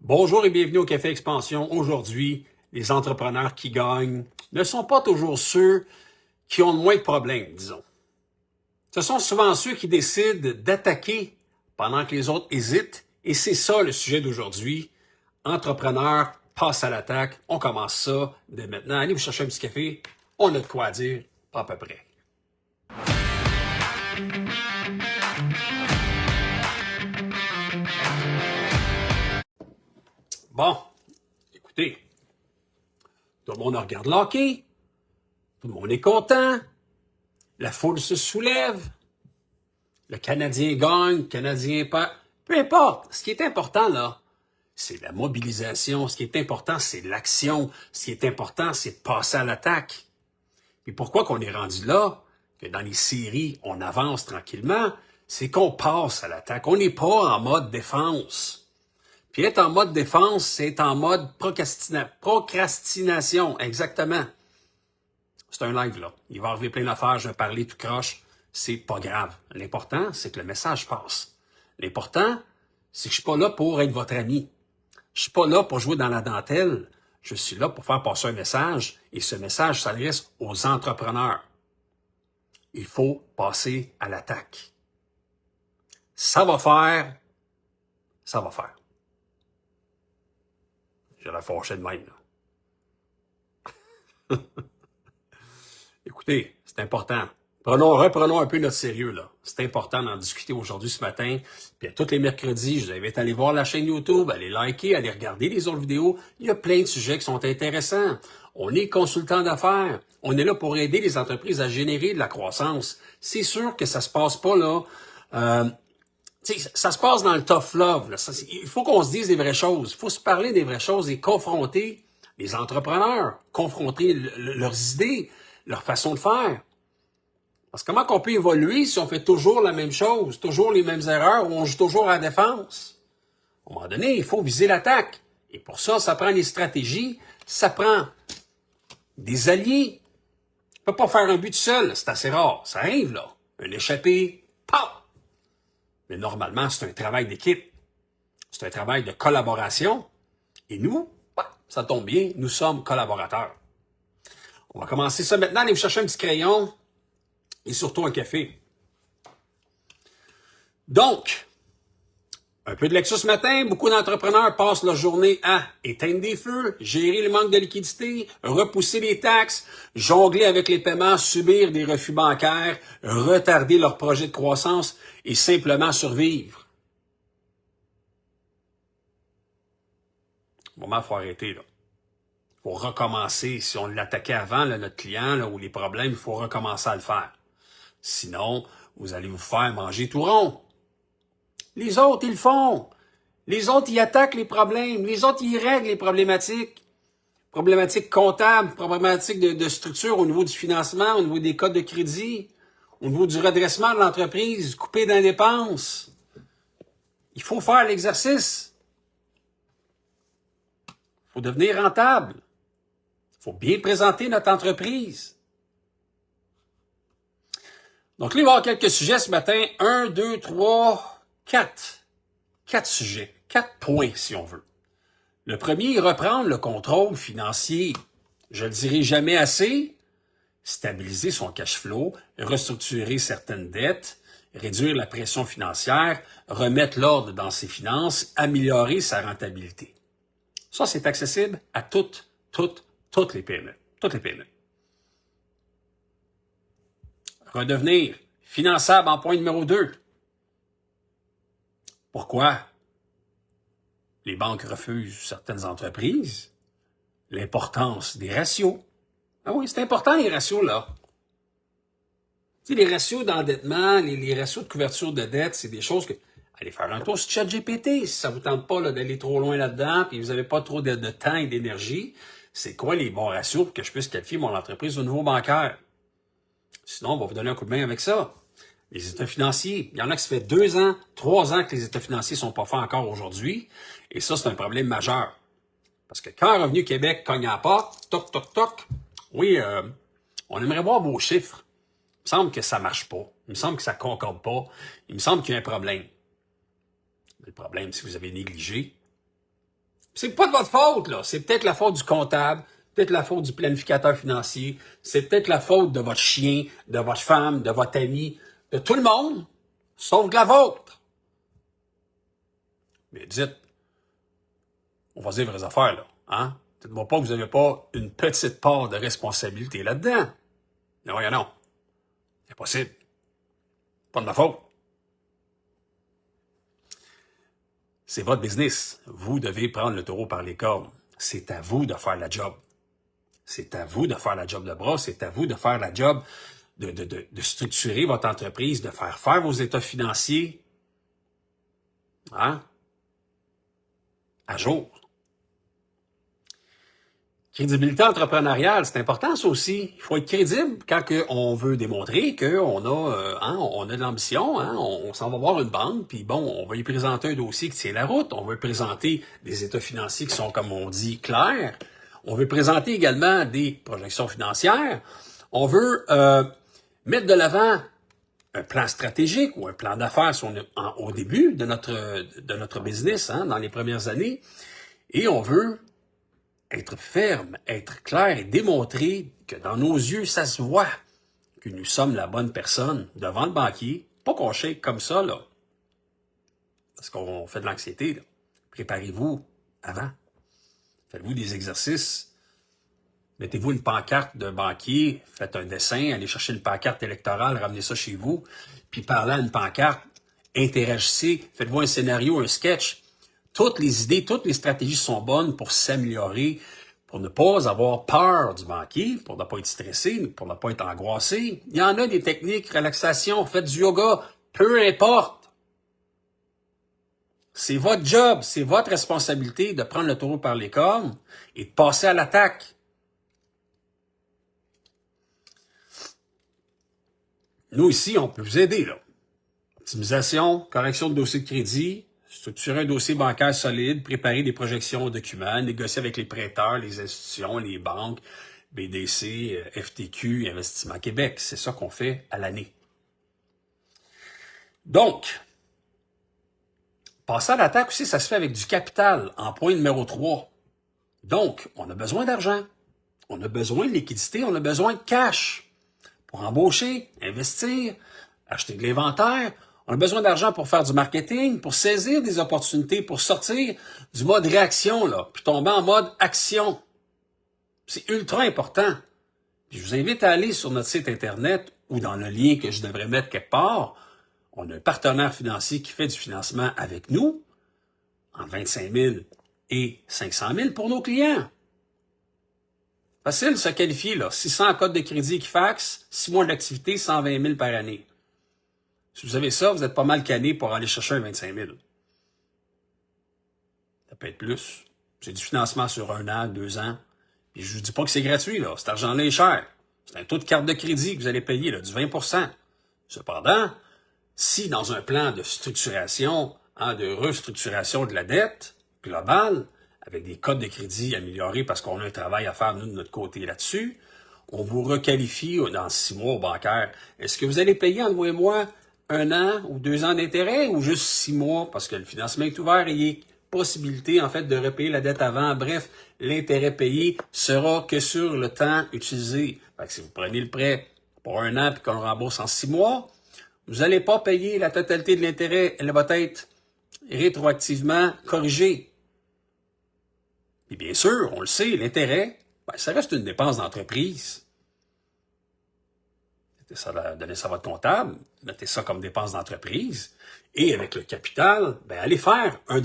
Bonjour et bienvenue au Café Expansion. Aujourd'hui, les entrepreneurs qui gagnent ne sont pas toujours ceux qui ont le moins de problèmes, disons. Ce sont souvent ceux qui décident d'attaquer pendant que les autres hésitent. Et c'est ça le sujet d'aujourd'hui. Entrepreneurs, passe à l'attaque. On commence ça dès maintenant. Allez vous chercher un petit café. On a de quoi dire, pas à peu près. Bon, écoutez, tout le monde regarde le hockey, tout le monde est content, la foule se soulève, le Canadien gagne, le Canadien perd, peu importe. Ce qui est important, là, c'est la mobilisation. Ce qui est important, c'est l'action. Ce qui est important, c'est de passer à l'attaque. Et pourquoi qu'on est rendu là, que dans les séries, on avance tranquillement, c'est qu'on passe à l'attaque. On n'est pas en mode défense. Puis être en mode défense, c'est être en mode procrastination. Exactement. C'est un live, là. Il va arriver plein d'affaires, je vais parler tout croche. C'est pas grave. L'important, c'est que le message passe. L'important, c'est que je suis pas là pour être votre ami. Je suis pas là pour jouer dans la dentelle. Je suis là pour faire passer un message. Et ce message s'adresse aux entrepreneurs. Il faut passer à l'attaque. Ça va faire. Ça va faire. J'ai la fâché de même, là. Écoutez, c'est important. Reprenons un peu notre sérieux, là. C'est important d'en discuter aujourd'hui, ce matin. Puis à tous les mercredis, je vous invite à aller voir la chaîne YouTube, à aller liker, à aller regarder les autres vidéos. Il y a plein de sujets qui sont intéressants. On est consultant d'affaires. On est là pour aider les entreprises à générer de la croissance. C'est sûr que ça se passe pas, là. Ça se passe dans le tough love, là. Il faut qu'on se dise des vraies choses. Il faut se parler des vraies choses et confronter les entrepreneurs, confronter leurs idées, leur façon de faire. Parce que comment qu'on peut évoluer si on fait toujours la même chose, toujours les mêmes erreurs, ou on joue toujours à la défense? À un moment donné, il faut viser l'attaque. Et pour ça, ça prend des stratégies, ça prend des alliés. On ne peut pas faire un but seul, c'est assez rare. Ça arrive, là. Un échappé, paf! Mais normalement, c'est un travail d'équipe. C'est un travail de collaboration. Et nous, ça tombe bien, nous sommes collaborateurs. On va commencer ça maintenant. Allez vous chercher un petit crayon et surtout un café. Donc, un peu de lecture ce matin. Beaucoup d'entrepreneurs passent leur journée à éteindre des feux, gérer le manque de liquidité, repousser les taxes, jongler avec les paiements, subir des refus bancaires, retarder leur projet de croissance et simplement survivre. Au moment, il faut arrêter, là. Il faut recommencer. Si on l'attaquait avant, là, notre client, là, ou les problèmes, il faut recommencer à le faire. Sinon, vous allez vous faire manger tout rond. Les autres, ils le font. Les autres, ils attaquent les problèmes. Les autres, ils règlent les problématiques. Problématiques comptables, problématiques de structure au niveau du financement, au niveau des codes de crédit, au niveau du redressement de l'entreprise, couper dans les dépenses. Il faut faire l'exercice. Il faut devenir rentable. Il faut bien présenter notre entreprise. Donc là, il va y avoir quelques sujets ce matin. 1, 2, 3, 4. 4 sujets. 4 points, si on veut. Le premier, reprendre le contrôle financier. Je le dirai jamais assez. Stabiliser son cash flow, restructurer certaines dettes, réduire la pression financière, remettre l'ordre dans ses finances, améliorer sa rentabilité. Ça, c'est accessible à toutes les PME. Toutes les PME. Redevenir finançable en point numéro 2. Pourquoi les banques refusent certaines entreprises? L'importance des ratios. Ah oui, c'est important les ratios, là. Tu sais, les ratios d'endettement, les ratios de couverture de dette, c'est des choses que... Allez faire un tour sur ChatGPT si ça vous tente pas là, d'aller trop loin là-dedans puis vous n'avez pas trop de temps et d'énergie. C'est quoi les bons ratios pour que je puisse qualifier mon entreprise au niveau bancaire? Sinon, on va vous donner un coup de main avec ça. Les états financiers. Il y en a qui ça fait 2 ans, 3 ans que les états financiers sont pas faits encore aujourd'hui. Et ça, c'est un problème majeur. Parce que quand Revenu Québec cogne à la porte, toc, toc, toc, oui, on aimerait voir vos chiffres. Il me semble que ça marche pas. Il me semble que ça concorde pas. Il me semble qu'il y a un problème. Mais le problème, c'est que vous avez négligé C'est pas de votre faute, là. C'est peut-être la faute du comptable, peut-être la faute du planificateur financier, c'est peut-être la faute de votre chien, de votre femme, de votre ami, de tout le monde, sauf de la vôtre. Mais dites, on va dire vraies affaires, là. Hein? Dites-moi pas que vous n'avez pas une petite part de responsabilité là-dedans. Non, non. Impossible. Pas de ma faute. C'est votre business. Vous devez prendre le taureau par les cornes. C'est à vous de faire la job. C'est à vous de faire la job de bras. C'est à vous de faire la job de structurer votre entreprise, de faire vos états financiers. Hein? À jour. Crédibilité entrepreneuriale, c'est important ça aussi. Il faut être crédible quand on veut démontrer qu'on a, on a de l'ambition, on s'en va voir une banque, puis bon, on va lui présenter un dossier qui tient la route, on veut présenter des états financiers qui sont, comme on dit, clairs, on veut présenter également des projections financières, on veut mettre de l'avant un plan stratégique ou un plan d'affaires au début de notre business, dans les premières années, et on veut être ferme, être clair et démontrer que dans nos yeux, ça se voit que nous sommes la bonne personne devant le banquier. Pas qu'on shake comme ça, là. Parce qu'on fait de l'anxiété, là. Préparez-vous avant. Faites-vous des exercices. Mettez-vous une pancarte d'un banquier, faites un dessin, allez chercher une pancarte électorale, ramenez ça chez vous, puis parlez à une pancarte, interagissez, faites-vous un scénario, un sketch. Toutes les idées, toutes les stratégies sont bonnes pour s'améliorer, pour ne pas avoir peur du banquier, pour ne pas être stressé, pour ne pas être angoissé. Il y en a des techniques, relaxation, faites du yoga, peu importe. C'est votre job, c'est votre responsabilité de prendre le taureau par les cornes et de passer à l'attaque. Nous, ici, on peut vous aider, là. Optimisation, correction de dossier de crédit, structurer un dossier bancaire solide, préparer des projections aux documents, négocier avec les prêteurs, les institutions, les banques, BDC, FTQ, Investissement Québec. C'est ça qu'on fait à l'année. Donc, passer à l'attaque aussi, ça se fait avec du capital, en point numéro 3. Donc, on a besoin d'argent, on a besoin de liquidité, on a besoin de cash pour embaucher, investir, acheter de l'inventaire. On a besoin d'argent pour faire du marketing, pour saisir des opportunités, pour sortir du mode réaction, là, puis tomber en mode action. C'est ultra important. Puis je vous invite à aller sur notre site Internet ou dans le lien que je devrais mettre quelque part. On a un partenaire financier qui fait du financement avec nous en 25 000 et 500 000 pour nos clients. Facile de se qualifier, là. 600 codes de crédit Equifax, 6 mois d'activité, 120 000 par année. Si vous avez ça, vous êtes pas mal canné pour aller chercher un 25 000. Ça peut être plus. C'est du financement sur 1 an, 2 ans. Puis je vous dis pas que c'est gratuit, là. Cet argent-là est cher. C'est un taux de carte de crédit que vous allez payer, là, du 20 %. Cependant, si dans un plan de structuration, de restructuration de la dette globale, avec des codes de crédit améliorés parce qu'on a un travail à faire, nous, de notre côté là-dessus, on vous requalifie dans 6 mois au bancaire. Est-ce que vous allez payer, entre vous et moi, 1 an ou 2 ans d'intérêt ou juste 6 mois parce que le financement est ouvert et il y a possibilité, en fait, de repayer la dette avant. Bref, l'intérêt payé sera que sur le temps utilisé. Fait que si vous prenez le prêt pour 1 an puis qu'on le rembourse en 6 mois, vous n'allez pas payer la totalité de l'intérêt. Elle va être rétroactivement corrigée. Et bien sûr, on le sait, l'intérêt, ça reste une dépense d'entreprise. Donnez ça à votre comptable, mettez ça comme dépense d'entreprise, et avec le capital, allez faire 1 $,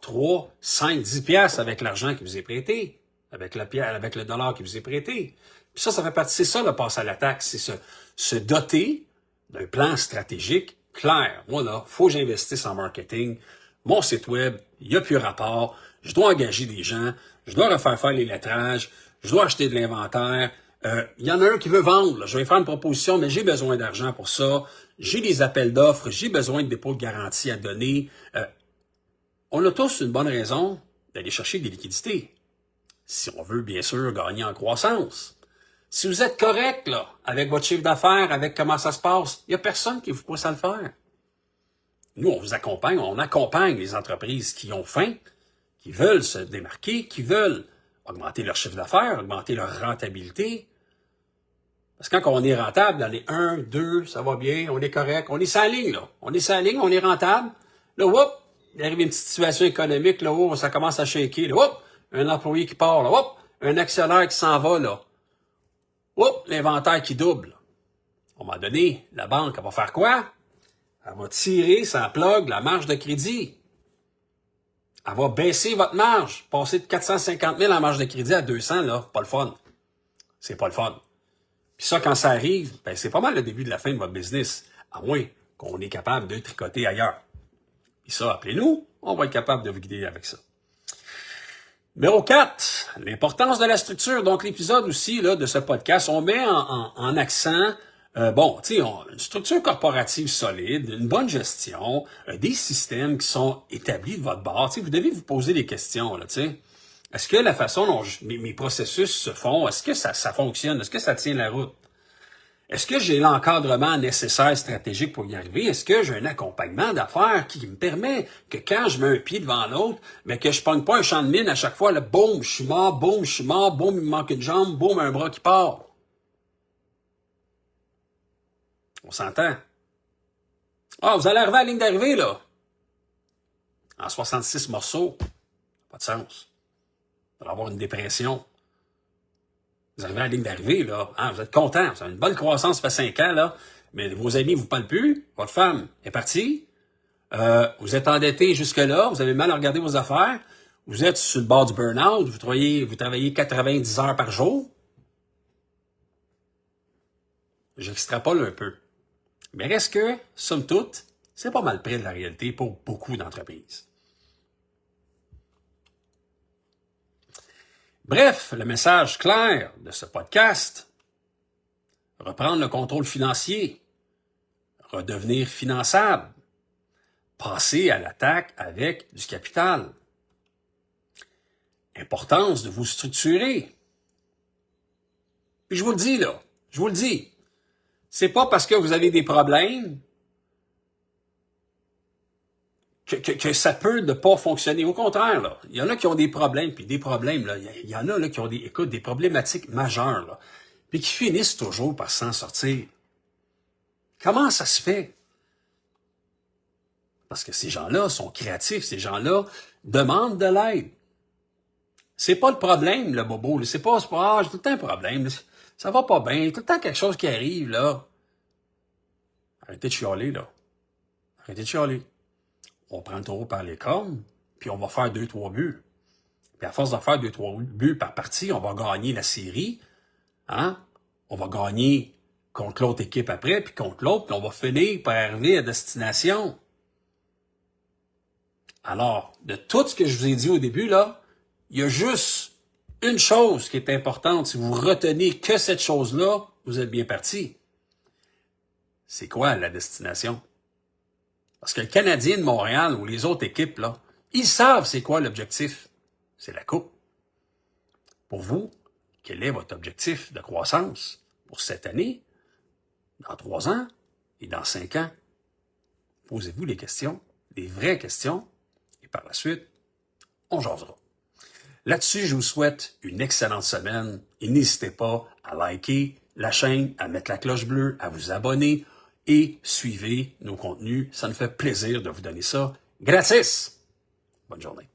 3, 5, 10 piastres avec l'argent qui vous est prêté, avec le dollar qui vous est prêté. Puis ça fait partie, c'est ça le passe à l'attaque, c'est se doter d'un plan stratégique clair. Moi là, faut que j'investisse en marketing, mon site web, il n'y a plus rapport, je dois engager des gens, je dois refaire faire les lettrages, je dois acheter de l'inventaire. Il y en a un qui veut vendre, là. Je vais faire une proposition, mais j'ai besoin d'argent pour ça. J'ai des appels d'offres, j'ai besoin de dépôts de garantie à donner. On a tous une bonne raison d'aller chercher des liquidités. Si on veut, bien sûr, gagner en croissance. Si vous êtes correct, là, avec votre chiffre d'affaires, avec comment ça se passe, il n'y a personne qui vous pousse à le faire. Nous, on vous accompagne, on accompagne les entreprises qui ont faim, qui veulent se démarquer, qui veulent augmenter leur chiffre d'affaires, augmenter leur rentabilité. Parce que quand on est rentable, dans les 1, 2, ça va bien, on est correct, on est sur la ligne, là. On est sur la ligne, on est rentable. Là, hop, il arrive une petite situation économique, là, où ça commence à shaker, là, hop, un employé qui part, là, hop, un actionnaire qui s'en va, là. Hop, l'inventaire qui double. À un moment donné, la banque, elle va faire quoi? Elle va tirer sa plug la marge de crédit. Elle va baisser votre marge. Passer de 450 000 en marge de crédit à 200, là, pas le fun. C'est pas le fun. Puis ça, quand ça arrive, ben, c'est pas mal le début de la fin de votre business. À moins qu'on est capable de tricoter ailleurs. Puis ça, appelez-nous, on va être capable de vous guider avec ça. Numéro 4, l'importance de la structure. Donc, l'épisode aussi là, de ce podcast, on met en accent, une structure corporative solide, une bonne gestion, des systèmes qui sont établis de votre bord. Vous devez vous poser des questions. Là, est-ce que la façon dont mes processus se font, est-ce que ça fonctionne? Est-ce que ça tient la route? Est-ce que j'ai l'encadrement nécessaire stratégique pour y arriver? Est-ce que j'ai un accompagnement d'affaires qui me permet que quand je mets un pied devant l'autre, mais que je pogne pas un champ de mine à chaque fois, là, boum, je suis mort, boum, il me manque une jambe, boum, un bras qui part. On s'entend? Ah, vous allez arriver à la ligne d'arrivée, là. En 66 morceaux. Pas de sens. Vous allez avoir une dépression. Vous arrivez à la ligne d'arrivée, là, vous êtes content, vous avez une bonne croissance, ça fait 5 ans, là, mais vos amis vous parlent plus, votre femme est partie, vous êtes endetté jusque-là, vous avez mal à regarder vos affaires, vous êtes sur le bord du burn-out, vous travaillez 90 heures par jour. J'extrapole un peu. Mais reste que, somme toute, c'est pas mal près de la réalité pour beaucoup d'entreprises. Bref, le message clair de ce podcast, reprendre le contrôle financier, redevenir finançable, passer à l'attaque avec du capital. Importance de vous structurer. Puis je vous le dis là, c'est pas parce que vous avez des problèmes que ça peut ne pas fonctionner. Au contraire, là, il y en a qui ont des problèmes, puis des problèmes, là, il y en a là, qui ont des problématiques majeures, là, puis qui finissent toujours par s'en sortir. Comment ça se fait? Parce que ces gens-là sont créatifs, ces gens-là demandent de l'aide. C'est pas le problème, le bobo. Là. C'est pas j'ai tout le temps un problème. Là. Ça va pas bien, tout le temps quelque chose qui arrive, là. Arrêtez de chialer, là. Arrêtez de chialer. On prend le taureau par les cornes, puis on va faire 2-3 buts. Puis à force de faire 2-3 buts par partie, on va gagner la série. Hein? On va gagner contre l'autre équipe après, puis contre l'autre, puis on va finir par arriver à destination. Alors, de tout ce que je vous ai dit au début, là, il y a juste une chose qui est importante. Si vous retenez que cette chose-là, vous êtes bien parti. C'est quoi la destination? Parce que le Canadien de Montréal ou les autres équipes, là, ils savent c'est quoi l'objectif. C'est la coupe. Pour vous, quel est votre objectif de croissance pour cette année, dans 3 ans et dans 5 ans? Posez-vous les questions, des vraies questions, et par la suite, on jasera. Là-dessus, je vous souhaite une excellente semaine et n'hésitez pas à liker la chaîne, à mettre la cloche bleue, à vous abonner et suivez nos contenus. Ça nous fait plaisir de vous donner ça gratis. Bonne journée.